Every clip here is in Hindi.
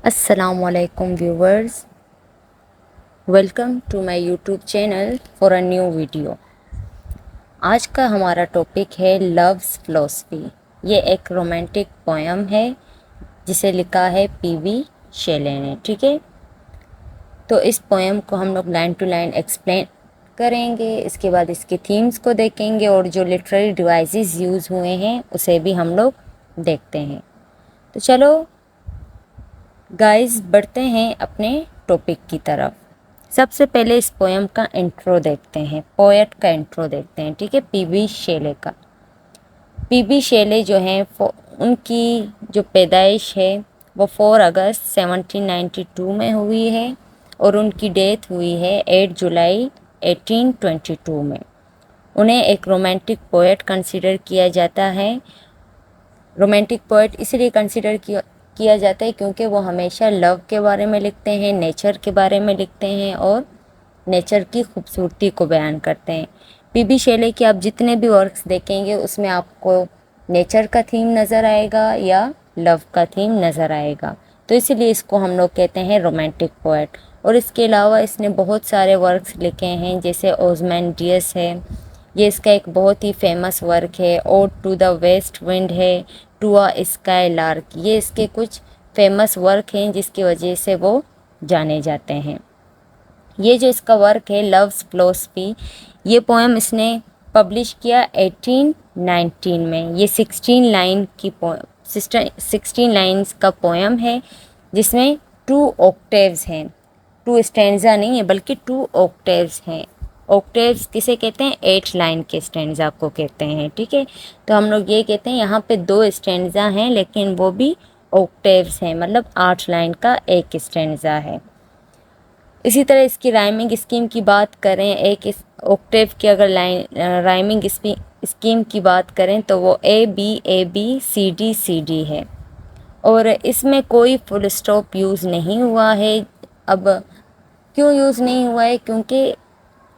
Assalamualaikum viewers, welcome to my YouTube channel for a new video। आज का हमारा टॉपिक है लव्स फिलोसफी। ये एक रोमांटिक पोयम है जिसे लिखा है पीबी शेले ने। ठीक है, तो इस पोयम को हम लोग लाइन टू लाइन एक्सप्लेन करेंगे, इसके बाद इसके थीम्स को देखेंगे और जो लिटरेरी डिवाइसेस यूज़ हुए हैं उसे भी हम लोग देखते हैं। तो चलो गाइस बढ़ते हैं अपने टॉपिक की तरफ। सबसे पहले इस पोएम का इंट्रो देखते हैं, पोएट का इंट्रो देखते हैं। ठीक है, पीबी शेले का। पीबी शेले जो हैं उनकी जो पैदाइश है वो 4 अगस्त 1792 में हुई है और उनकी डेथ हुई है 8 जुलाई 1822 में। उन्हें एक रोमांटिक पोएट कंसिडर किया जाता है। रोमांटिक पोएट इसलिए कंसिडर किया जाता है क्योंकि वो हमेशा लव के बारे में लिखते हैं, नेचर के बारे में लिखते हैं और नेचर की खूबसूरती को बयान करते हैं। पीबी शेले के आप जितने भी वर्क्स देखेंगे उसमें आपको नेचर का थीम नज़र आएगा या लव का थीम नज़र आएगा, तो इसलिए इसको हम लोग कहते हैं रोमांटिक पोएट। और इसके अलावा इसने बहुत सारे वर्क्स लिखे हैं, जैसे ओज़मैंडियस है, ये इसका एक बहुत ही फेमस वर्क है। Ode to the west wind है, टू अ स्काई लार्क, ये इसके कुछ फेमस वर्क हैं जिसकी वजह से वो जाने जाते हैं। ये जो इसका वर्क है लव्स फिलोसफी, ये पोएम इसने पब्लिश किया 1819 में। ये 16 लाइन की 16 लाइन्स का पोएम है जिसमें 2 ऑक्टेव्स हैं। 2 स्टैंजा नहीं है बल्कि 2 ऑक्टेव्स हैं। ऑक्टेव्स किसे कहते हैं? 8 लाइन के स्टैंजा को कहते हैं। ठीक है, तो हम लोग ये कहते हैं यहाँ पे 2 स्टैंजा हैं लेकिन वो भी ऑक्टेव्स हैं, मतलब 8 लाइन का एक स्टैंजा है। इसी तरह इसकी राइमिंग स्कीम की बात करें, एक इस ऑक्टेव की अगर राइमिंग स्कीम की बात करें तो वो ए बी सी डी है और इसमें कोई फुल स्टॉप यूज़ नहीं हुआ है। अब क्यों यूज़ नहीं हुआ है? क्योंकि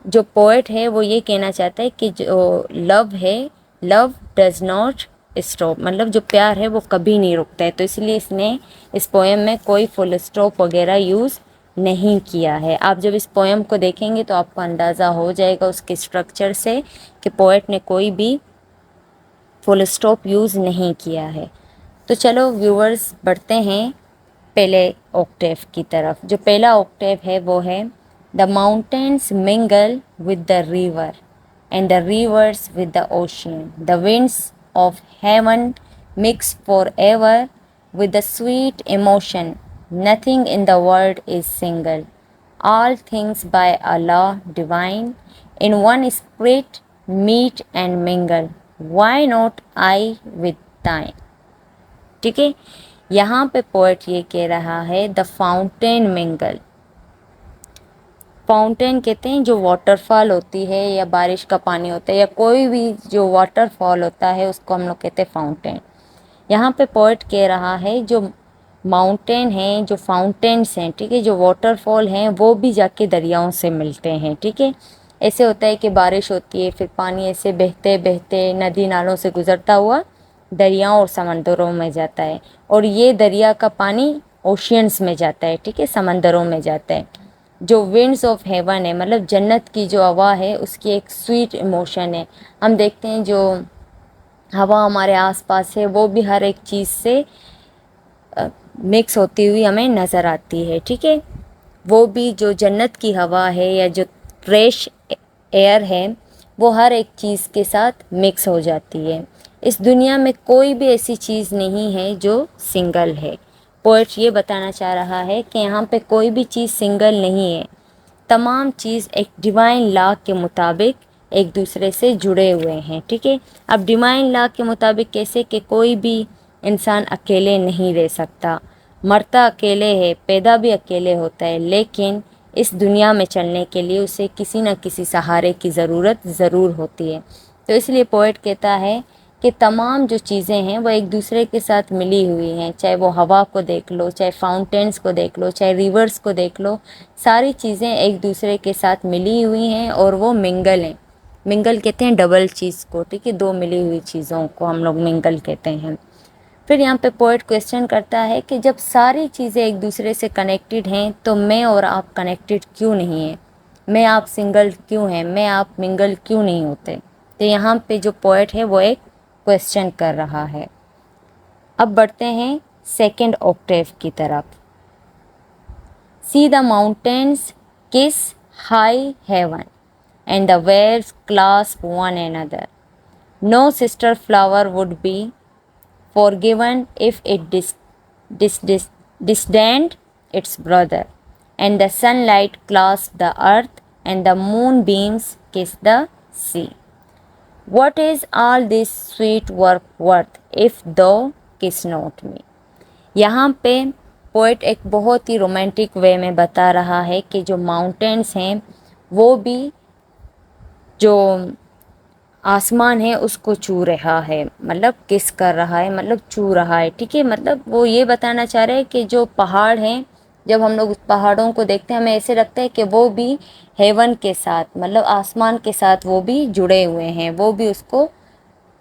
जो पोएट है वो ये कहना चाहता है कि जो लव है, लव डज नॉट स्टॉप, मतलब जो प्यार है वो कभी नहीं रुकता है, तो इसलिए इसने इस पोएम में कोई फुल स्टॉप वगैरह यूज़ नहीं किया है। आप जब इस पोएम को देखेंगे तो आपको अंदाज़ा हो जाएगा उसके स्ट्रक्चर से कि पोएट ने कोई भी फुल स्टॉप यूज़ नहीं किया है। तो चलो व्यूअर्स बढ़ते हैं पहले ऑक्टेव की तरफ। जो पहला ऑक्टेव है वो है the mountains mingle with the river and the reverse with the ocean, the winds of haven mix for ever with the sweet emotion, nothing in the world is single, all things by Allah divine, in one spirit meet and mingle, why not I with thine। ठीक है, यहाँ पे पोएट ये कह रहा है द फाउंटेन मिंगल। फाउंटेन कहते हैं जो वाटरफॉल होती है या बारिश का पानी होता है या कोई भी जो वाटरफॉल होता है उसको हम लोग कहते हैं फाउंटेन। यहाँ पे पोएट कह रहा है जो माउंटेन हैं, जो फाउंटेन्स हैं, ठीक है, जो वाटरफॉल हैं वो भी जाके दरियाओं से मिलते हैं। ठीक है, ऐसे होता है कि बारिश होती है फिर पानी ऐसे बहते बहते नदी नालों से गुजरता हुआ दरियाओं और समंदरों में जाता है और ये दरिया का पानी ओशियंस में जाता है। ठीक है, समंदरों में जाता है। जो विंड्स ऑफ हेवन है, मतलब जन्नत की जो हवा है उसकी एक स्वीट इमोशन है। हम देखते हैं जो हवा हमारे आसपास है वो भी हर एक चीज़ से मिक्स होती हुई हमें नज़र आती है। ठीक है, वो भी जो जन्नत की हवा है या जो फ्रेश एयर है वो हर एक चीज़ के साथ मिक्स हो जाती है। इस दुनिया में कोई भी ऐसी चीज़ नहीं है जो सिंगल है। पोएट ये बताना चाह रहा है कि यहाँ पे कोई भी चीज़ सिंगल नहीं है, तमाम चीज़ एक डिवाइन लॉ के मुताबिक एक दूसरे से जुड़े हुए हैं। ठीक है, अब डिवाइन लॉ के मुताबिक कैसे कि कोई भी इंसान अकेले नहीं रह सकता, मरता अकेले है, पैदा भी अकेले होता है, लेकिन इस दुनिया में चलने के लिए उसे किसी न किसी सहारे की ज़रूरत ज़रूर होती है। तो इसलिए पोएट कहता है कि तमाम जो चीज़ें हैं वो एक दूसरे के साथ मिली हुई हैं, चाहे वो हवा को देख लो, चाहे फाउंटेन्स को देख लो, चाहे रिवर्स को देख लो, सारी चीज़ें एक दूसरे के साथ मिली हुई हैं और वो मिंगल हैं। मिंगल कहते हैं डबल चीज़ को। ठीक है, 2 मिली हुई चीज़ों को हम लोग मिंगल कहते हैं। फिर यहाँ पे पोएट क्वेश्चन करता है कि जब सारी चीज़ें एक दूसरे से कनेक्टेड हैं तो मैं और आप कनेक्टेड क्यों नहीं हैं, मैं आप सिंगल क्यों हैं, मैं आप मिंगल क्यों नहीं होते। तो यहाँ पे जो पोएट है वो एक क्वेश्चन कर रहा है। अब बढ़ते हैं सेकंड ऑक्टेव की तरफ। See the mountains kiss high heaven and the waves clasp one another. No sister flower would be forgiven if it disdained its brother. And the sunlight clasped the earth, and the moonbeams kissed the sea. What is all this sweet work worth if thou kiss not me? यहाँ पे पोएट एक बहुत ही रोमांटिक वे में बता रहा है कि जो माउंटेन्स हैं वो भी जो आसमान है उसको छू रहा है, मतलब किस कर रहा है, मतलब छू रहा है। ठीक है, मतलब वो ये बताना चाह रहे हैं कि जो पहाड़ हैं, जब हम लोग उस पहाड़ों को देखते हैं हमें ऐसे लगता है कि वो भी हेवन के साथ, मतलब आसमान के साथ वो भी जुड़े हुए हैं, वो भी उसको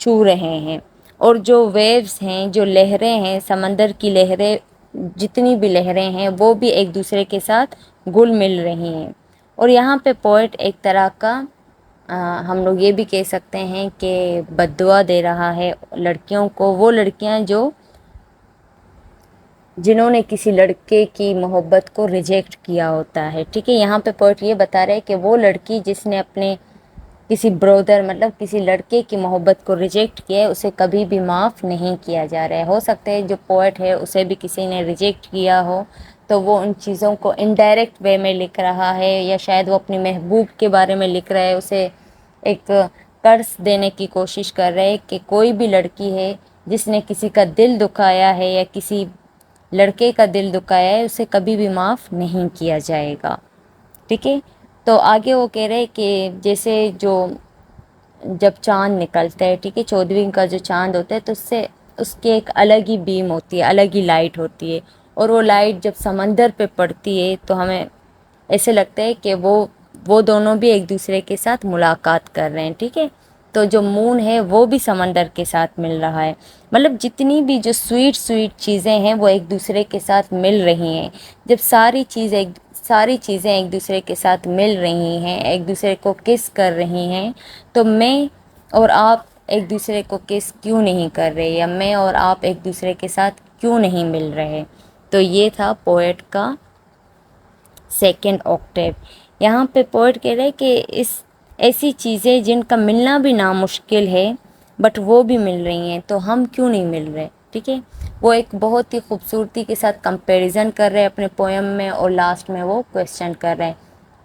छू रहे हैं। और जो वेव्स हैं, जो लहरें हैं, समंदर की लहरें, जितनी भी लहरें हैं वो भी एक दूसरे के साथ घुल मिल रही हैं। और यहाँ पे पोएट एक तरह का हम लोग ये भी कह सकते हैं कि बद्दुआ दे रहा है लड़कियों को, वो लड़कियां जो जिन्होंने किसी लड़के की मोहब्बत को रिजेक्ट किया होता है। ठीक है, यहाँ पे पोएट ये बता रहे हैं कि वो लड़की जिसने अपने किसी ब्रदर, मतलब किसी लड़के की मोहब्बत को रिजेक्ट किया है, उसे कभी भी माफ़ नहीं किया जा रहा है। हो सकता है जो पोएट है उसे भी किसी ने रिजेक्ट किया हो, तो वो उन चीज़ों को इनडायरेक्ट वे में लिख रहा है, या शायद वो अपनी महबूब के बारे में लिख रहा है, उसे एक कर्ज देने की कोशिश कर रहे हैं कि कोई भी लड़की है जिसने किसी का दिल दुखाया है या किसी लड़के का दिल दुखाया है, उसे कभी भी माफ़ नहीं किया जाएगा। ठीक है, तो आगे वो कह रहे हैं कि जैसे जो जब चांद निकलता है, ठीक है, 14वीं का जो चांद होता है, तो उससे उसकी एक अलग ही बीम होती है, अलग ही लाइट होती है। और वो लाइट जब समंदर पे पड़ती है तो हमें ऐसे लगता है कि वो दोनों भी एक दूसरे के साथ मुलाकात कर रहे हैं। ठीक है, तो जो मून है वो भी समंदर के साथ मिल रहा है, मतलब जितनी भी जो स्वीट स्वीट चीज़ें हैं वो एक दूसरे के साथ मिल रही हैं। जब सारी चीज़ें एक दूसरे के साथ मिल रही हैं, एक दूसरे को किस कर रही हैं, तो मैं और आप एक दूसरे को किस क्यों नहीं कर रहे, या मैं और आप एक दूसरे के साथ क्यों नहीं मिल रहे। तो ये था पोएट का सेकेंड ऑक्टेव। यहाँ पे पोएट कह रहे हैं कि इस ऐसी चीज़ें जिनका मिलना भी नामुश्किल है बट वो भी मिल रही हैं, तो हम क्यों नहीं मिल रहे। ठीक है, वो एक बहुत ही खूबसूरती के साथ कंपैरिजन कर रहे हैं अपने पोएम में, और लास्ट में वो क्वेश्चन कर रहे हैं।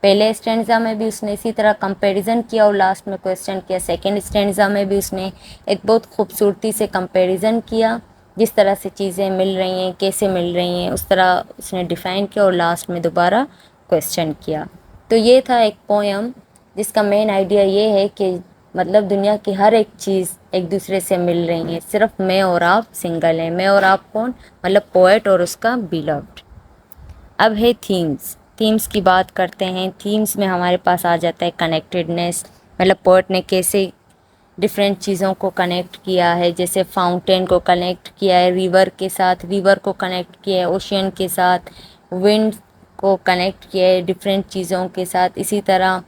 पहले स्टैंजा में भी उसने इसी तरह कंपैरिजन किया और लास्ट में क्वेश्चन किया। सेकंड स्टैंजा में भी उसने एक बहुत खूबसूरती से कंपैरिजन किया, जिस तरह से चीज़ें मिल रही हैं, कैसे मिल रही हैं, उस तरह उसने डिफ़ाइन किया और लास्ट में दोबारा क्वेश्चन किया। तो ये था एक पोएम जिसका मेन आइडिया ये है कि मतलब दुनिया की हर एक चीज़ एक दूसरे से मिल रही है, सिर्फ मैं और आप सिंगल हैं। मैं और आप कौन, मतलब पोएट और उसका बिलव्ड। अब है थीम्स की बात करते हैं। थीम्स में हमारे पास आ जाता है कनेक्टेडनेस, मतलब पोएट ने कैसे डिफरेंट चीज़ों को कनेक्ट किया है। जैसे फाउंटेन को कनेक्ट किया है रिवर के साथ, रिवर को कनेक्ट किया है ओशियन के साथ, विंड को कनेक्ट किया है डिफरेंट चीज़ों के साथ। इसी तरह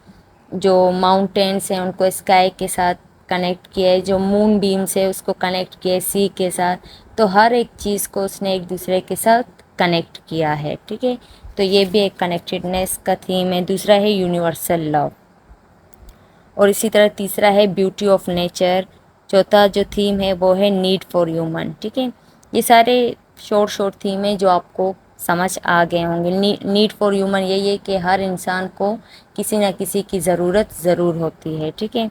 जो माउंटेन्स हैं उनको स्काई के साथ कनेक्ट किया है, जो मून बीम्स है उसको कनेक्ट किया है सी के साथ। तो हर एक चीज़ को उसने एक दूसरे के साथ कनेक्ट किया है। ठीक है, तो ये भी एक कनेक्टेडनेस का थीम है। दूसरा है यूनिवर्सल लव, और इसी तरह तीसरा है ब्यूटी ऑफ नेचर। चौथा जो थीम है वो है नीड फॉर ह्यूमन। ठीक है, ये सारे शॉर्ट थीम है जो आपको समझ आ गए होंगे। नीड फॉर ह्यूमन यही है कि हर इंसान को किसी न किसी की ज़रूरत ज़रूर होती है। ठीक है,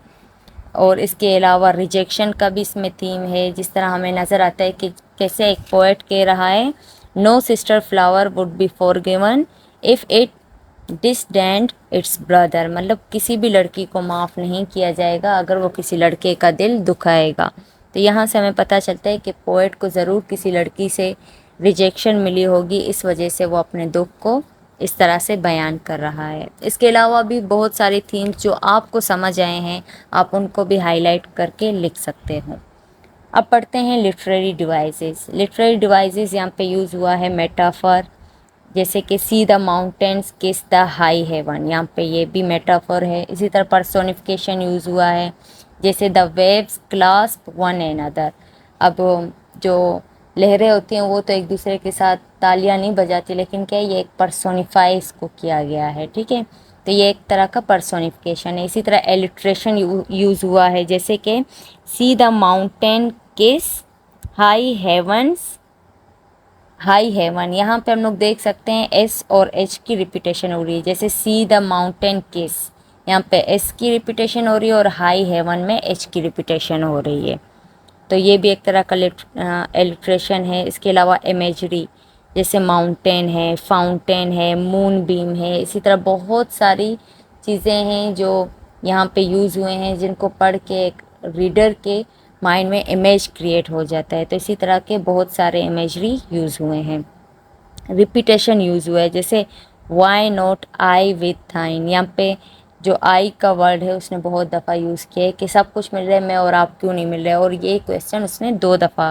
और इसके अलावा रिजेक्शन का भी इसमें थीम है। जिस तरह हमें नज़र आता है कि कैसे एक पोएट कह रहा है, no sister flower would be forgiven if it disdained its brother, मतलब किसी भी लड़की को माफ़ नहीं किया जाएगा अगर वो किसी लड़के का दिल दुखाएगा। तो यहाँ से हमें पता चलता है कि पोएट को ज़रूर किसी लड़की से रिजेक्शन मिली होगी, इस वजह से वो अपने दुख को इस तरह से बयान कर रहा है। इसके अलावा भी बहुत सारी थीम्स जो आपको समझ आए हैं, आप उनको भी हाईलाइट करके लिख सकते हो। अब पढ़ते हैं लिटरेरी डिवाइसेस। लिटरेरी डिवाइसेस यहाँ पे यूज़ हुआ है मेटाफर, जैसे कि सी द माउंटेन्स किस द हाई हेवन, यहाँ पे ये भी मेटाफर है। इसी तरह पर्सोनिफिकेशन यूज़ हुआ है, जैसे the waves clasp one another. अब जो लहरें होती हैं वो तो एक दूसरे के साथ तालियां नहीं बजाती, लेकिन क्या है, ये एक पर्सोनिफाई इसको किया गया है, ठीक है। तो ये एक तरह का पर्सोनिफिकेशन है। इसी तरह एलिट्रेशन यूज़ हुआ है, जैसे कि सी द माउंटेन किस हाई हेवंस, हाई हेवन। यहाँ पे हम लोग देख सकते हैं एस और एच की रिपीटेशन हो रही है, जैसे सी द माउंटेन किस, यहाँ पे एस की रिपीटेशन हो रही है और हाई हेवन में एच की रिपीटेशन हो रही है। तो ये भी एक तरह का एलिट्रेशन है। इसके अलावा इमेजरी, जैसे माउंटेन है, फाउंटेन है, मून बीम है, इसी तरह बहुत सारी चीज़ें हैं जो यहाँ पे यूज़ हुए हैं, जिनको पढ़ के एक रीडर के माइंड में इमेज क्रिएट हो जाता है। तो इसी तरह के बहुत सारे इमेजरी यूज़ हुए हैं। रिपीटेशन यूज़ हुआ है, जैसे वाई नॉट आई विथ थाइन, यहाँ पे जो आई का वर्ड है उसने बहुत दफ़ा यूज़ किया है कि सब कुछ मिल रहा है, मैं और आप क्यों नहीं मिल रहे, और ये क्वेश्चन उसने 2 दफ़ा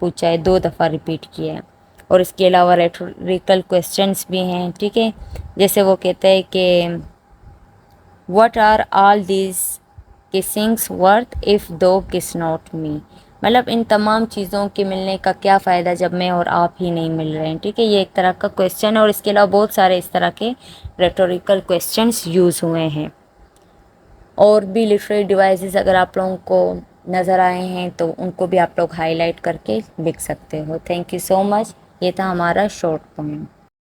पूछा है, 2 दफ़ा रिपीट किया है। और इसके अलावा रेटोरिकल क्वेश्चंस भी हैं, ठीक है। जैसे वो कहते हैं कि what are all these kissings worth if thou kiss not me, मतलब इन तमाम चीज़ों के मिलने का क्या फ़ायदा जब मैं और आप ही नहीं मिल रहे हैं, ठीक है। ये एक तरह का क्वेश्चन है, और इसके अलावा बहुत सारे इस तरह के रेटोरिकल क्वेश्चंस यूज़ हुए हैं। और भी लिटरेरी डिवाइसेस अगर आप लोगों को नज़र आए हैं तो उनको भी आप लोग हाईलाइट करके लिख सकते हो। Thank you so much. ये था हमारा शॉर्ट पोएम।